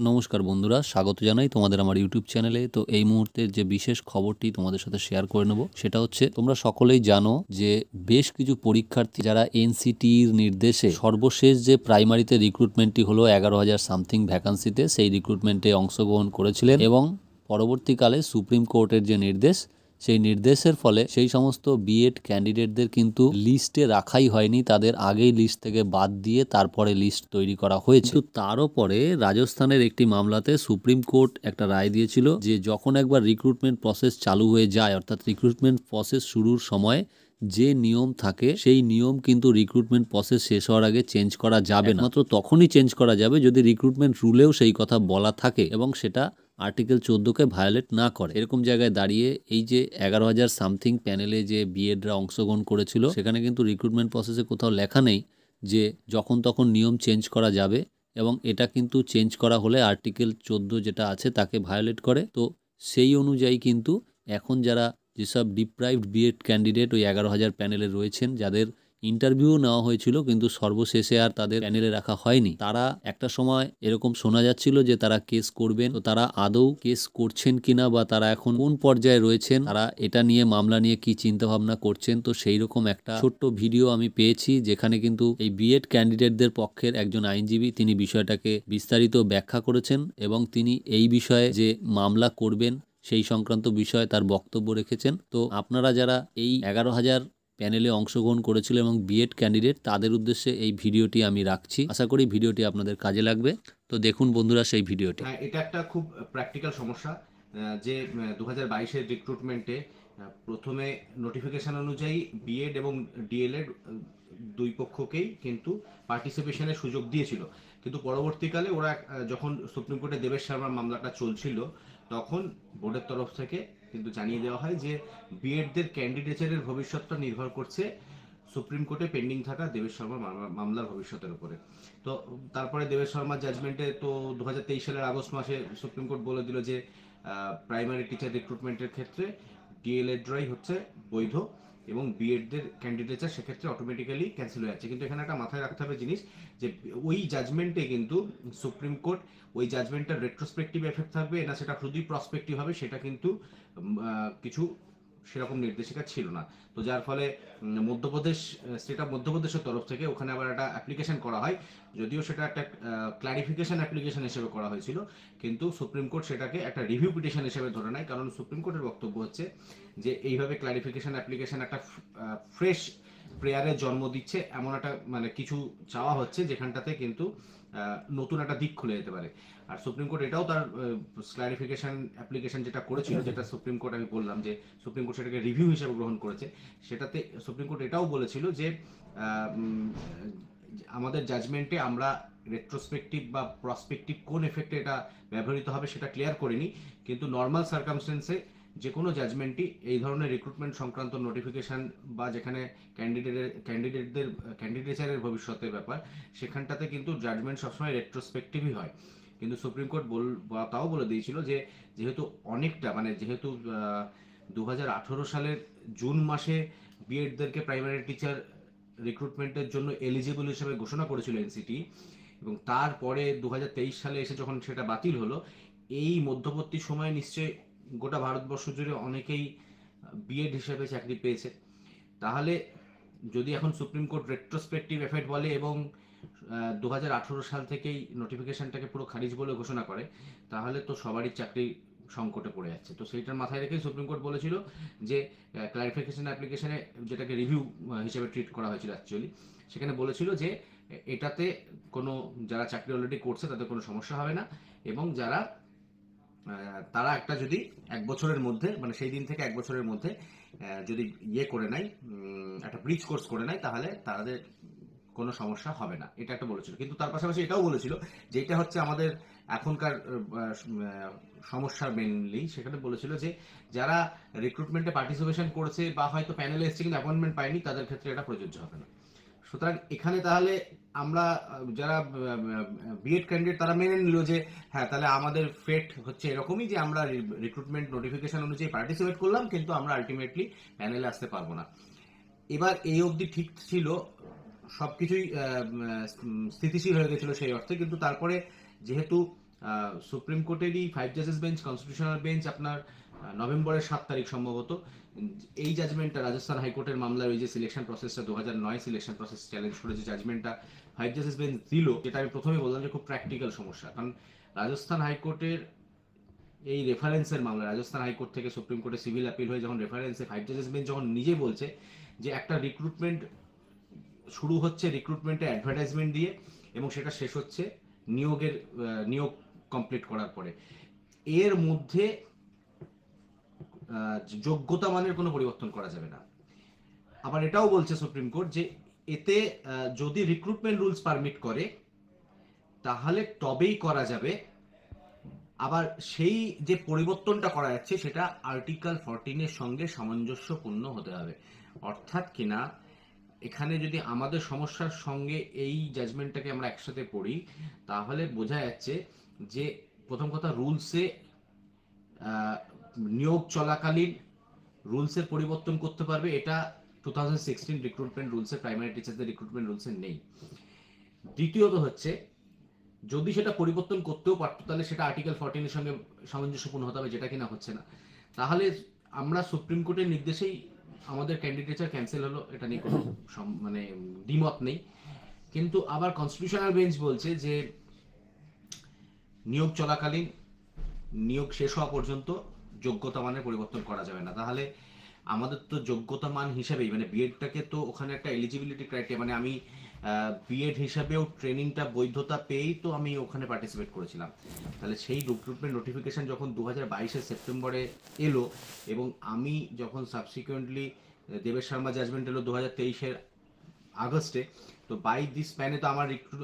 নমস্কার বন্ধুরা, স্বাগত জানাই তোমাদের আমার ইউটিউব চ্যানেলে। তো এই মুহূর্তের যে বিশেষ খবরটি তোমাদের সাথে শেয়ার করে নেব সেটা হচ্ছে, তোমরা সকলেই জানো যে বেশ কিছু পরীক্ষার্থী যারা এনসিটির নির্দেশে সর্বশেষ যে প্রাইমারিতে রিক্রুটমেন্টটি হলো 11,000 সামথিং ভ্যাকান্সিতে, সেই রিক্রুটমেন্টে অংশগ্রহণ করেছিলেন এবং পরবর্তীকালে সুপ্রিম কোর্টের যে নির্দেশ, সেই নির্দেশের ফলে সেই সমস্ত বিএড ক্যান্ডিডেটদের কিন্তু লিস্টে রাখাই হয়নি, তাদের আগেই লিস্ট থেকে বাদ দিয়ে তারপরে লিস্ট তৈরি করা হয়েছে। কিন্তু তারও পরে রাজস্থানের একটি মামলাতে সুপ্রিম কোর্ট একটা রায় দিয়েছিল যে যখন একবার রিক্রুটমেন্ট প্রসেস চালু হয়ে যায়, অর্থাৎ রিক্রুটমেন্ট প্রসেস শুরুর সময় যে নিয়ম থাকে সেই নিয়ম কিন্তু রিক্রুটমেন্ট প্রসেস শেষ হওয়ার আগে চেঞ্জ করা যাবে না। মাত্র তখনই চেঞ্জ করা যাবে যদি রিক্রুটমেন্ট রুলেও সেই কথা বলা থাকে এবং সেটা আর্টিকেল 14কে ভায়োলেট না করে। এরকম জায়গায় দাঁড়িয়ে এই যে 11,000 সামথিং প্যানেলে যে বিএডরা অংশগ্রহণ করেছিল, সেখানে কিন্তু রিক্রুটমেন্ট প্রসেসে কোথাও লেখা নেই যে যখন তখন নিয়ম চেঞ্জ করা যাবে, এবং এটা কিন্তু চেঞ্জ করা হলে আর্টিকেল 14 যেটা আছে তাকে ভায়োলেট করে। তো সেই অনুযায়ী কিন্তু এখন যারা যেসব ডিপ্রাইভড বিএড ক্যান্ডিডেট ওই 11,000 প্যানেলে রয়েছেন, যাদের ইন্টারভিউ নেওয়া হয়েছিল কিন্তু সর্বশেষে আর তাদের প্যানেলে রাখা হয়নি, তারা একটা সময় এরকম শোনা যাচ্ছিল যে তারা কেস করবেন। তো তারা আদৌ কেস করছেন কিনা বা তারা এখন কোন পর্যায়ে রয়েছেন, তারা এটা নিয়ে মামলা নিয়ে কি চিন্তা ভাবনা করছেন, তো সেই রকম একটা ছোট্ট ভিডিও আমি পেয়েছি যেখানে কিন্তু এই বিএড ক্যান্ডিডেটদের পক্ষের একজন আইনজীবী তিনি বিষয়টাকে বিস্তারিত ব্যাখ্যা করেছেন এবং তিনি এই বিষয়ে যে মামলা করবেন সেই সংক্রান্ত বিষয়ে তার বক্তব্য রেখেছেন। তো আপনারা যারা এই 11,000 প্যানেলে অংশগ্রহণ করেছিল এবং বিএড ক্যান্ডিডেট, তাদের উদ্দেশ্যে এই ভিডিওটি আমি রাখছি। আশা করি ভিডিওটি আপনাদের কাজে লাগবে। তো দেখুন বন্ধুরা সেই ভিডিওটি। এটা একটা খুব প্র্যাকটিক্যাল সমস্যা যে 2022-এর রিক্রুটমেন্টে প্রথমে নোটিফিকেশন অনুযায়ী বিএড এবং ডিএলএড দুই পক্ষকেই কিন্তু পার্টিসিপেশনের সুযোগ দিয়েছিল, কিন্তু পরবর্তীকালে ওরা যখন সুপ্রিম কোর্টে দেবেশ শর্মার মামলাটা চলছিল তখন বোর্ডের তরফ থেকে কিন্তু জানিয়ে দেওয়া হয় যে বিএডদের ক্যান্ডিডেটের ভবিষ্যৎটা নির্ভর করছে সুপ্রিম কোর্টে পেন্ডিং থাকা দেবেশ শর্মার মামলার ভবিষ্যতের উপরে। তো তারপরে দেবেশ শর্মার জাজমেন্টে তো 2023 সালের আগস্ট মাসে সুপ্রিম কোর্ট বলে দিল যে প্রাইমারি টিচার রিক্রুটমেন্টের ক্ষেত্রে ডিএলএডরাই হচ্ছে বৈধ এবং বিএডদের ক্যান্ডিডেটরা সেক্ষেত্রে অটোমেটিক্যালি ক্যান্সেল হয়ে যাচ্ছে। কিন্তু এখানে একটা মাথায় রাখতে হবে জিনিস, যে ওই জাজমেন্টে কিন্তু সুপ্রিম কোর্ট ওই জাজমেন্টটার রেট্রোস্পেক্টিভ এফেক্ট থাকবে না সেটা শুধুই প্রসপেক্টিভ হবে সেটা কিন্তু কিছু সেরকম নির্দেশিকা ছিল না। তো যার ফলে মধ্যপ্রদেশ স্টেট অফ মধ্যপ্রদেশের তরফ থেকে ওখানে আবার একটা অ্যাপ্লিকেশন করা হয়, যদিও সেটা একটা ক্লারিফিকেশন অ্যাপ্লিকেশন হিসেবে করা হয়েছিল, কিন্তু সুপ্রিম কোর্ট সেটাকে একটা রিভিউ পিটিশন হিসেবে ধরে নেয়। কারণ সুপ্রিম কোর্টের বক্তব্য হচ্ছে যে এইভাবে ক্লারিফিকেশন অ্যাপ্লিকেশন একটা ফ্রেশ প্রেয়ারের জন্ম দিচ্ছে, এমন একটা মানে কিছু চাওয়া হচ্ছে যেখানটাতে কিন্তু নতুন একটা দিক খুলে যেতে পারে। আর সুপ্রিম কোর্ট এটাও তার ক্লারিফিকেশন অ্যাপ্লিকেশন যেটা করেছিল, যেটা সুপ্রিম কোর্ট আমি বললাম যে সুপ্রিম কোর্ট সেটাকে রিভিউ হিসেবে গ্রহণ করেছে, সেটাতে সুপ্রিম কোর্ট এটাও বলেছিল যে আমাদের জাজমেন্টে আমরা রেট্রোস্পেক্টিভ বা প্রসপেক্টিভ কোন এফেক্টে এটা ব্যবহৃত হবে সেটা ক্লিয়ার করিনি, কিন্তু নর্মাল সার্কামস্টেন্সে যে কোনো জাজমেন্টই এই ধরনের রিক্রুটমেন্ট সংক্রান্ত নোটিফিকেশন বা যেখানে ক্যান্ডিডেটদের ক্যান্ডিডেচারের ভবিষ্যতের ব্যাপার, সেখানটাতে কিন্তু জাজমেন্ট সবসময় রেট্রোস্পেক্টিভই হয়। কিন্তু সুপ্রিম কোর্ট তাও বলে দিয়েছিল যে যেহেতু অনেকটা মানে যেহেতু 2018 সালের জুন মাসে বিএডদেরকে প্রাইমারি টিচার রিক্রুটমেন্টের জন্য এলিজিবল হিসেবে ঘোষণা করেছিল এনসিটি, এবং তারপরে 2023 সালে এসে যখন সেটা বাতিল হলো, এই মধ্যবর্তী সময়ে নিশ্চয়ই গোটা ভারতবর্ষ জুড়ে অনেকেই বিএড হিসেবে চাকরি পেয়েছে। তাহলে যদি এখন সুপ্রিম কোর্ট রেট্রোস্পেক্টিভ এফেক্ট বলে এবং 2018 সাল থেকেই নোটিফিকেশনটাকে পুরো খারিজ বলে ঘোষণা করে, তাহলে তো সবারই চাকরি সংকটে পড়ে যাচ্ছে। তো সেইটার মাথায় রেখেই সুপ্রিম কোর্ট বলেছিল যে ক্লারিফিকেশন অ্যাপ্লিকেশনে, যেটাকে রিভিউ হিসেবে ট্রিট করা হয়েছিল অ্যাকচুয়ালি, সেখানে বলেছিল যে এটাতে কোনো যারা চাকরি অলরেডি করছে তাদের কোনো সমস্যা হবে না, এবং যারা তারা একটা যদি 1 বছরের মধ্যে মানে সেই দিন থেকে 1 বছরের মধ্যে যদি ইয়ে করে নেয়, একটা ব্রিজ কোর্স করে নেয়, তাহলে তাদের কোনো সমস্যা হবে না, এটা একটা বলেছিল। কিন্তু তার পাশাপাশি এটাও বলেছিল যে এটা হচ্ছে আমাদের এখনকার সমস্যা মেনলি, সেখানে বলেছিল যে যারা রিক্রুটমেন্টে পার্টিসিপেশন করেছে বা হয়তো প্যানেলে এসছে কিন্তু অ্যাপয়েন্টমেন্ট পায়নি, তাদের ক্ষেত্রে এটা প্রযোজ্য হবে না। সুতরাং এখানে তাহলে আমরা যারা বিএড ক্যান্ডিডেট তারা মেনে নিল যে হ্যাঁ, তাহলে আমাদের ফেট হচ্ছে এরকমই যে আমরা রিক্রুটমেন্ট নোটিফিকেশন অনুযায়ী পার্টিসিপেট করলাম কিন্তু আমরা আলটিমেটলি প্যানেলে আসতে পারবো না। এবার এই অবধি ঠিক ছিল, সবকিছুই স্থিতিশীল হয়ে গেছিল সেই অর্থে, কিন্তু তারপরে যেহেতু সুপ্রিম কোর্টেরই 5 জাজেস বেঞ্চ, কনস্টিটিউশনাল বেঞ্চ আপনার নভেম্বরের 7 তারিখ সম্ভবত এই জাজমেন্টটা রাজস্থান হাইকোর্টের মামলার ওই যে সিলেকশন প্রসেসটা 2009 সিলেকশন প্রসেস চ্যালেঞ্জ করে যে জাজমেন্টটা 5 জাজেস বেঞ্চ দিল, যেটা আমি প্রথমে বললাম যে খুব প্র্যাকটিক্যাল সমস্যা। কারণ রাজস্থান হাইকোর্টের এই রেফারেন্সের মামলা, রাজস্থান হাইকোর্ট থেকে সুপ্রিম কোর্টে সিভিল অ্যাপিল হয়ে যখন রেফারেন্সে 5 জাজেস বেঞ্চ যখন নিজে বলছে যে একটা রিক্রুটমেন্ট শুরু হচ্ছে রিক্রুটমেন্টে অ্যাডভার্টাইজমেন্ট দিয়ে এবং সেটা শেষ হচ্ছে নিয়োগ কমপ্লিট করার পরে, এর মধ্যে যোগ্যতা মানের কোনো পরিবর্তন করা যাবে না। আবার এটাও বলছে সুপ্রিম কোর্ট যে এতে যদি রিক্রুটমেন্ট রুলস পারমিট করে তাহলে তবেই করা যাবে। আবার সেই যে পরিবর্তনটা করা যাচ্ছে সেটা আর্টিকেল 14 এর সঙ্গে সামঞ্জস্যপূর্ণ হতে হবে। অর্থাৎ কিনা এখানে যদি আমাদের সমস্যার সঙ্গে এই জাজমেন্টটাকে আমরা একসাথে পড়ি তাহলে বোঝা যাচ্ছে যে প্রথম কথা রুলসে নিয়োগ চলাকালীন রুলসের পরিবর্তন করতে পারবে, এটা 2016 রিক্রুটমেন্ট রুলসে, প্রাইমারি টিচারদের রিক্রুটমেন্ট রুলসে নেই। দ্বিতীয়ত হচ্ছে যদি সেটা পরিবর্তন করতেও পারতো তাহলে সেটা আর্টিকেল 14 এর সঙ্গে সামঞ্জস্যপূর্ণ হতে হবে, যেটা কিনা হচ্ছে না। তাহলে আমরা সুপ্রিম কোর্টের নির্দেশেই আমাদের ক্যান্ডিডেচার ক্যান্সেল হলো, এটা নিয়ে কোনো মানে দ্বিমত নেই। কিন্তু আবার কনস্টিটিউশনাল বেঞ্চ বলছে যে নিয়োগ চলাকালীন নিয়োগ শেষ হওয়া পর্যন্ত যোগ্যতা মানের পরিবর্তন করা যাবে না। তাহলে আমাদের তো যোগ্যতা মান হিসাবেই মানে বিএডটাকে তো ওখানে একটা এলিজিবিলিটি ক্রাইটেরিয়া, মানে আমি বিএড হিসাবেও ট্রেনিংটা বৈধতা পেয়েই তো আমি ওখানে পার্টিসিপেট করেছিলাম। তাহলে সেই রিক্রুটমেন্ট নোটিফিকেশন যখন 2022-এর সেপ্টেম্বরে এলো এবং আমি যখন সাবসিকুয়েন্টলি দেবেশ শর্মা জাজমেন্ট এলো 2023-এর আগস্টে, তো বাই দিস প্যানে তো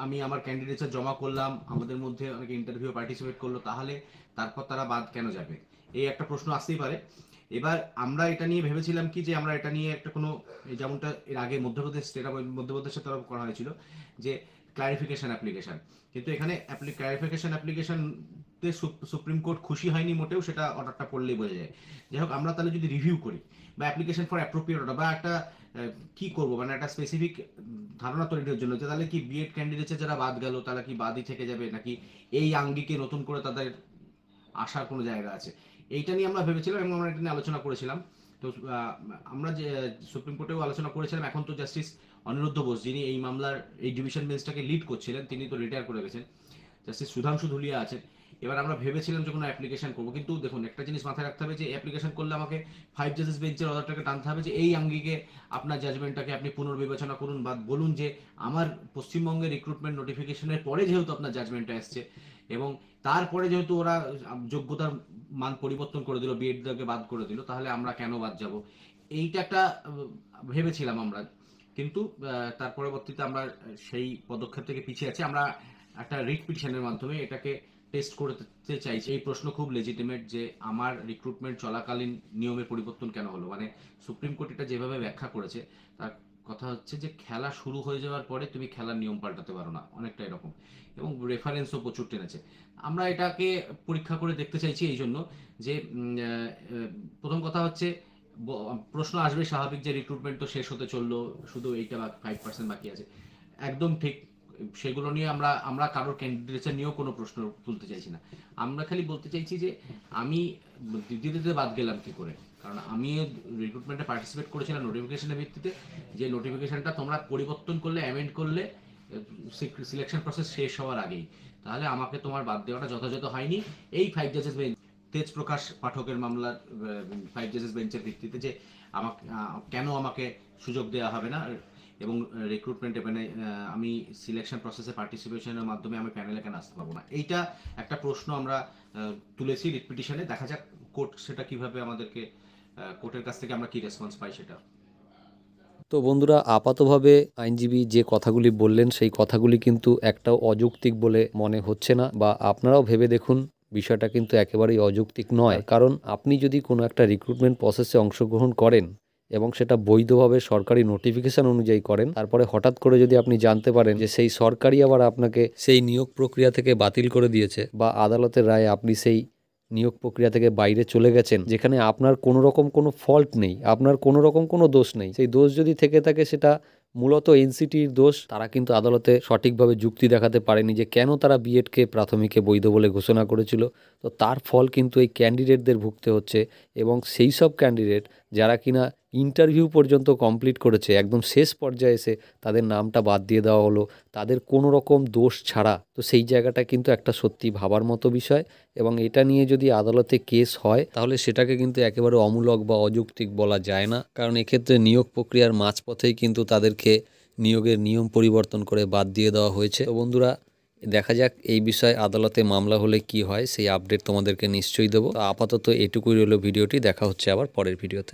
আমি আমার ক্যান্ডিডেটস জমা করলাম, আমাদের মধ্যে অনেকে ইন্টারভিউ পার্টিসিপেট করলো, তাহলে তারপর তারা বাদ কেন যাবে, এই একটা প্রশ্ন আসতেই পারে। এবার আমরা এটা নিয়ে ভেবেছিলাম কি যে আমরা এটা নিয়ে একটা কোনো যেমনটা এর আগে মধ্যপ্রদেশের তরফ করা হয়েছিল যে ক্লারিফিকেশন অ্যাপ্লিকেশন, কিন্তু এখানে ক্লারিফিকেশন অ্যাপ্লিকেশন সুপ্রিম কোর্ট খুশি হয়নি মোটেও, সেটা অর্ডারটা পড়লেই বোঝা যায়। যাই হোক, আমরা তাহলে যদি রিভিউ করি বা অ্যাপ্লিকেশন ফর অ্যাপ্রোপ্রিয়েট অর্ডার বা একটা কি করব মানে একটা স্পেসিফিক ধারণা তৈরির জন্য যে তাহলে কি বিএড ক্যান্ডিডেটস যারা বাদ গেল তাহলে কি বাদই থেকে যাবে নাকি এই আঙ্গিকে নতুন করে তাদের আসার কোনো জায়গা আছে, এইটা নিয়ে আমরা ভেবেছিলাম এবং আমরা এটা নিয়ে আলোচনা করেছিলাম। তো আমরা যে সুপ্রিম কোর্টেও আলোচনা করেছিলাম, এখন তো জাস্টিস অনিরুদ্ধ বোস যিনি এই মামলার এই ডিভিশন বেঞ্চটাকে লিড করছিলেন তিনি তো রিটায়ার করে গেছেন, জাস্টিস সুধাংশু ধুলিয়া আছেন। এবার আমরা ভেবেছিলাম যে কোনো অ্যাপ্লিকেশন করবো, কিন্তু দেখুন একটা জিনিস মাথায় রাখতে হবে যে অ্যাপ্লিকেশন করলে আমাকে 5 জাজেস বেঞ্চের অর্ডারটাকে টানতে হবে যে এই আঙ্গিকে আপনার জাজমেন্টটাকে আপনি পুনর্বিবেচনা করুন বা বলুন যে আমার পশ্চিমবঙ্গের রিক্রুটমেন্ট নোটিফিকেশনের পরে যেহেতু আপনার জাজমেন্টটা এসছে এবং তারপরে যেহেতু ওরা যোগ্যতার মান পরিবর্তন করে দিল, বিএডকে বাদ করে দিল, তাহলে আমরা কেন বাদ যাব, এইটা একটা ভেবেছিলাম আমরা। কিন্তু তার পরবর্তীতে আমরা সেই পদক্ষেপ থেকে পিছিয়ে আছি। আমরা একটা রিট পিটিশনের মাধ্যমে এটাকে টেস্ট করতে চাইছি। এই প্রশ্ন খুব লেজিটিমেট যে আমার রিক্রুটমেন্ট চলাকালীন নিয়মের পরিবর্তন কেন হলো, মানে সুপ্রিম কোর্ট এটা যেভাবে ব্যাখ্যা করেছে তার কথা হচ্ছে যে খেলা শুরু হয়ে যাওয়ার পরে তুমি খেলার নিয়ম পাল্টাতে পারো না, অনেকটা এরকম, এবং রেফারেন্সও প্রচুর টেনেছে। আমরা এটাকে পরীক্ষা করে দেখতে চাইছি এই জন্য যে প্রথম কথা হচ্ছে প্রশ্ন আসবে স্বাভাবিক যে রিক্রুটমেন্ট তো শেষ হতে চললো, শুধু এইটা 5% বাকি আছে, একদম ঠিক। সেগুলো নিয়ে আমরা কারোর ক্যান্ডিডেটস নিয়েও কোনো প্রশ্ন তুলতে চাইছি না। আমরা খালি বলতে চাইছি যে আমি দিদিতে বাদ গেলাম কি করে, কারণ আমি রিক্রুটমেন্টে পার্টিসিপেট করেছিলাম নোটিফিকেশনের ভিত্তিতে, যে নোটিফিকেশনটা তোমরা পরিবর্তন করলে অ্যামেন্ড করলে সিলেকশন প্রসেস শেষ হওয়ার আগেই, তাহলে আমাকে তোমার বাদ দেওয়াটা যথাযথ হয়নি। এই 5 জাজেস বেঞ্চ তেজ প্রকাশ পাঠকের মামলার 5 জাজেস বেঞ্চের ভিত্তিতে যে আমাকে কেন আমাকে সুযোগ দেওয়া হবে না এবং রিক্রুটমেন্টে মানে আমি সিলেকশন প্রসেসে পার্টিসিপেশনের মাধ্যমে আমি প্যানেলে কেন আসতে পারবো না, এইটা একটা প্রশ্ন আমরা তুলেছি রিট পিটিশনে। দেখা যাক কোর্ট সেটা কিভাবে আমাদেরকে কোর্টের কাছ থেকে আমরা কি রেসপন্স পাই সেটা। তো বন্ধুরা, আপাতভাবে আইনজীবী যে কথাগুলি বললেন সেই কথাগুলি কিন্তু একটাও অযৌক্তিক বলে মনে হচ্ছে না, বা আপনারাও ভেবে দেখুন বিষয়টা কিন্তু একেবারেই অযৌক্তিক নয়। কারণ আপনি যদি কোনো একটা রিক্রুটমেন্ট প্রসেসে অংশগ্রহণ করেন এবং সেটা বৈধভাবে সরকারি নোটিফিকেশন অনুযায়ী করেন, তারপরে হঠাৎ করে যদি আপনি জানতে পারেন যে সেই সরকারই আবার আপনাকে সেই নিয়োগ প্রক্রিয়া থেকে বাতিল করে দিয়েছে বা আদালতের রায়ে আপনি সেই নিয়োগ প্রক্রিয়া থেকে বাইরে চলে গেছেন, যেখানে আপনার কোনো রকম কোনো ফল্ট নেই, আপনার কোনো রকম কোনো দোষ নেই, সেই দোষ যদি থেকে থাকে সেটা মূলত এনসিটির দোষ। তারা কিন্তু আদালতে সঠিকভাবে যুক্তি দেখাতে পারেনি যে কেন তারা বিএডকে প্রাথমিকে বৈধ বলে ঘোষণা করেছিল। তো তার ফল কিন্তু এই ক্যান্ডিডেটদের ভুগতে হচ্ছে, এবং সেই সব ক্যান্ডিডেট যারা কিনা ইন্টারভিউ পর্যন্ত কমপ্লিট করেছে, একদম শেষ পর্যায়ে এসে তাদের নামটা বাদ দিয়ে দেওয়া হলো তাদের কোনো রকম দোষ ছাড়া। তো সেই জায়গাটা কিন্তু একটা সত্যি ভাবার মতো বিষয়, এবং এটা নিয়ে যদি আদালতে কেস হয় তাহলে সেটাকে কিন্তু একেবারে অমূলক বা অযৌক্তিক বলা যায় না, কারণ এক্ষেত্রে নিয়োগ প্রক্রিয়ার মাঝপথেই কিন্তু তাদেরকে নিয়োগের নিয়ম পরিবর্তন করে বাদ দিয়ে দেওয়া হয়েছে। তো বন্ধুরা, দেখা যাক এই বিষয়ে আদালতে মামলা হলে কি হয়, সেই আপডেট তোমাদেরকে নিশ্চয়ই দেবো। তো আপাতত এটুকুই রইল ভিডিওটি, দেখা হচ্ছে আবার পরের ভিডিওতে।